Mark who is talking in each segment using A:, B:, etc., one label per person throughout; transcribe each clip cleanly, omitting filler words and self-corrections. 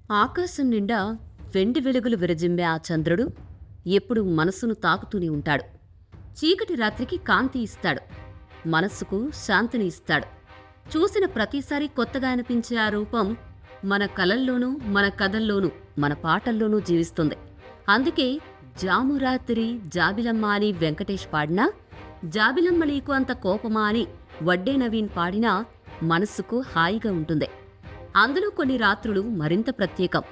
A: ఆకాశం నిండా వెండి వెలుగులు విరజిమ్మే ఆ చంద్రుడు ఎప్పుడూ మనసును తాకుతూనే ఉంటాడు. చీకటి రాత్రికి కాంతి ఇస్తాడు, మనస్సుకు శాంతిని ఇస్తాడు. చూసిన ప్రతిసారి కొత్తగా అనిపించే ఆ రూపం మన కలల్లోనూ, మన కథల్లోనూ, మన పాటల్లోనూ జీవిస్తుంది. అందుకే జామురాత్రి జాబిలమ్మ అని వెంకటేష్ పాడినా, జాబిలమ్మ నీకు అంత కోపమా అని వడ్డే నవీన్ పాడినా మనస్సుకు హాయిగా ఉంటుంది. అందులో కొన్ని రాత్రులు మరింత ప్రత్యేకం.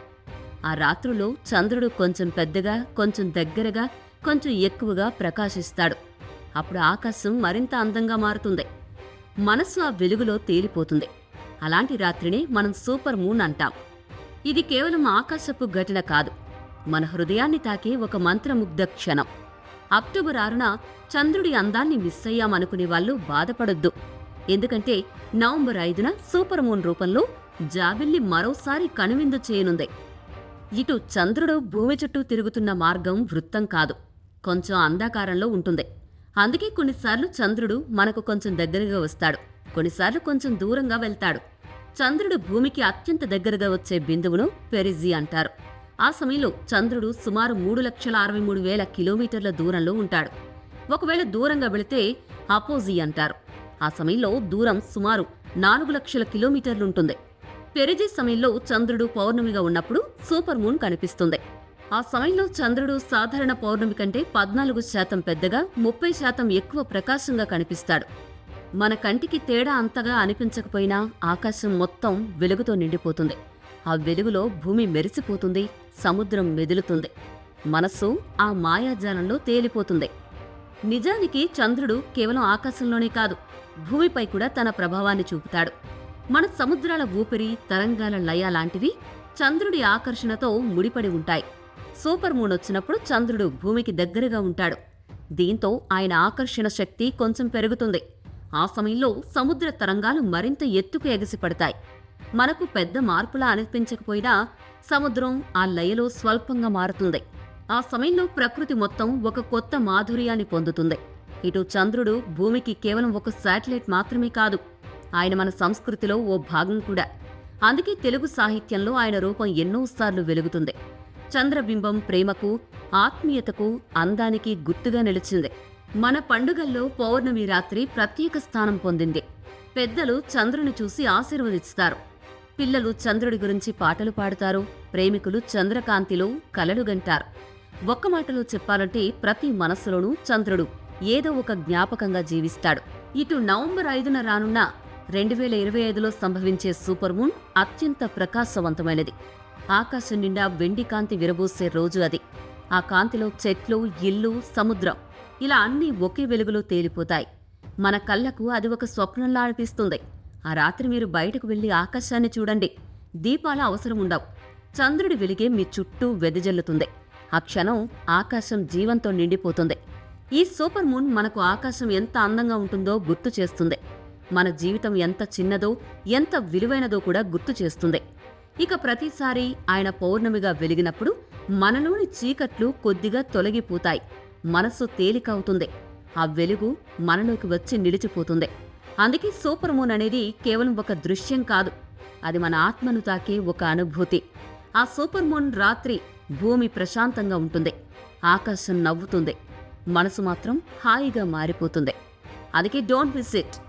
A: ఆ రాత్రులో చంద్రుడు కొంచెం పెద్దగా, కొంచెం దగ్గరగా, కొంచెం ఎక్కువగా ప్రకాశిస్తాడు. అప్పుడు ఆకాశం మరింత అందంగా మారుతుంది. మనస్సు ఆ వెలుగులో తేలిపోతుంది. అలాంటి రాత్రినే మనం సూపర్ మూన్ అంటాం. ఇది కేవలం ఆకాశపు ఘటన కాదు, మన హృదయాన్ని తాకే ఒక మంత్రముగ్ధ క్షణం. అక్టోబర్ 6న చంద్రుడి అందాన్ని మిస్ అయ్యామనుకునే వాళ్ళు బాధపడొద్దు. ఎందుకంటే నవంబర్ 5న సూపర్ మూన్ రూపంలో జాబిల్లి మరోసారి కనువిందు చేయనుంది. ఇటు చంద్రుడు భూమి చుట్టూ తిరుగుతున్న మార్గం వృత్తం కాదు, కొంచెం అండాకారంలో ఉంటుంది. అందుకే కొన్నిసార్లు చంద్రుడు మనకు కొంచెం దగ్గరగా వస్తాడు, కొన్నిసార్లు కొంచెం దూరంగా వెళ్తాడు. చంద్రుడు భూమికి అత్యంత దగ్గరగా వచ్చే బిందువును పెరిజీ అంటారు. ఆ సమయంలో చంద్రుడు సుమారు 3,63,000 కిలోమీటర్ల దూరంలో ఉంటాడు. ఒకవేళ దూరంగా వెళితే అపోజీ అంటారు. ఆ సమయంలో దూరం సుమారు 4 లక్షల కిలోమీటర్లుంటుంది. పెరిజీ సమయంలో చంద్రుడు పౌర్ణమిగా ఉన్నప్పుడు సూపర్ మూన్ కనిపిస్తుంది. ఆ సమయంలో చంద్రుడు సాధారణ పౌర్ణమి కంటే 14% పెద్దగా, 30% ఎక్కువ ప్రకాశంగా కనిపిస్తాడు. మన కంటికి తేడా అంతగా అనిపించకపోయినా ఆకాశం మొత్తం వెలుగుతో నిండిపోతుంది. ఆ వెలుగులో భూమి మెరిసిపోతుంది, సముద్రం మెదులుతుంది, మనస్సు ఆ మాయాజాలంలో తేలిపోతుంది. నిజానికి చంద్రుడు కేవలం ఆకాశంలోనే కాదు, భూమిపై కూడా తన ప్రభావాన్ని చూపుతాడు. మన సముద్రాల ఊపిరి, తరంగాల లయ లాంటివి చంద్రుడి ఆకర్షణతో ముడిపడి ఉంటాయి. సూపర్ మూన్ వచ్చినప్పుడు చంద్రుడు భూమికి దగ్గరగా ఉంటాడు. దీంతో ఆయన ఆకర్షణ శక్తి కొంచెం పెరుగుతుంది. ఆ సమయంలో సముద్ర తరంగాలు మరింత ఎత్తుకు ఎగసిపడతాయి. మనకు పెద్ద మార్పులా అనిపించకపోయినా సముద్రం ఆ లయలో స్వల్పంగా మారుతుంది. ఆ సమయంలో ప్రకృతి మొత్తం ఒక కొత్త మాధుర్యాన్ని పొందుతుంది. ఇటు చంద్రుడు భూమికి కేవలం ఒక శాటిలైట్ మాత్రమే కాదు, ఆయన మన సంస్కృతిలో ఓ భాగం కూడా. అందుకే తెలుగు సాహిత్యంలో ఆయన రూపం ఎన్నోసార్లు వెలుగుతుంది. చంద్రబింబం ప్రేమకు, ఆత్మీయతకు, అందానికి గుర్తుగా నిలిచింది. మన పండుగల్లో పౌర్ణమి రాత్రి ప్రత్యేక స్థానం పొందింది. పెద్దలు చంద్రుని చూసి ఆశీర్వదిస్తారు, పిల్లలు చంద్రుడి గురించి పాటలు పాడుతారు, ప్రేమికులు చంద్రకాంతిలో కలలు గంటారు. ఒక్క మాటలో చెప్పాలంటే ప్రతి మనస్సులోనూ చంద్రుడు ఏదో ఒక జ్ఞాపకంగా జీవిస్తాడు. ఇటు నవంబర్ 5న రానున్న 2025లో సంభవించే సూపర్ మూన్ అత్యంత ప్రకాశవంతమైనది. ఆకాశం నిండా వెండి కాంతి విరబూసే రోజు అది. ఆ కాంతిలో చెట్లు, ఇల్లు, సముద్రం ఇలా అన్నీ ఒకే వెలుగులో తేలిపోతాయి. మన కళ్ళకు అది ఒక స్వప్నంలా అనిపిస్తుంది. ఆ రాత్రి మీరు బయటకు వెళ్లి ఆకాశాన్ని చూడండి, దీపాల అవసరం ఉండవు. చంద్రుడి వెలిగే మీ చుట్టూ వెదజల్లుతుంది. ఆ క్షణం ఆకాశం జీవంతో నిండిపోతుంది. ఈ సూపర్ మూన్ మనకు ఆకాశం ఎంత అందంగా ఉంటుందో గుర్తు చేస్తుంది. మన జీవితం ఎంత చిన్నదో, ఎంత విలువైనదో కూడా గుర్తు చేస్తుంది. ఇక ప్రతిసారి ఆయన పౌర్ణమిగా వెలిగినప్పుడు మనలోని చీకట్లు కొద్దిగా తొలగిపోతాయి, మనస్సు తేలికవుతుంది, ఆ వెలుగు మనలోకి వచ్చి నిలిచిపోతుంది. అందుకే సూపర్ మూన్ అనేది కేవలం ఒక దృశ్యం కాదు, అది మన ఆత్మను తాకే ఒక అనుభూతి. ఆ సూపర్ మూన్ రాత్రి భూమి ప్రశాంతంగా ఉంటుంది, ఆకాశం నవ్వుతుంది, మనసు మాత్రం హాయిగా మారిపోతుంది. అందుకే డోంట్ మిస్ ఇట్.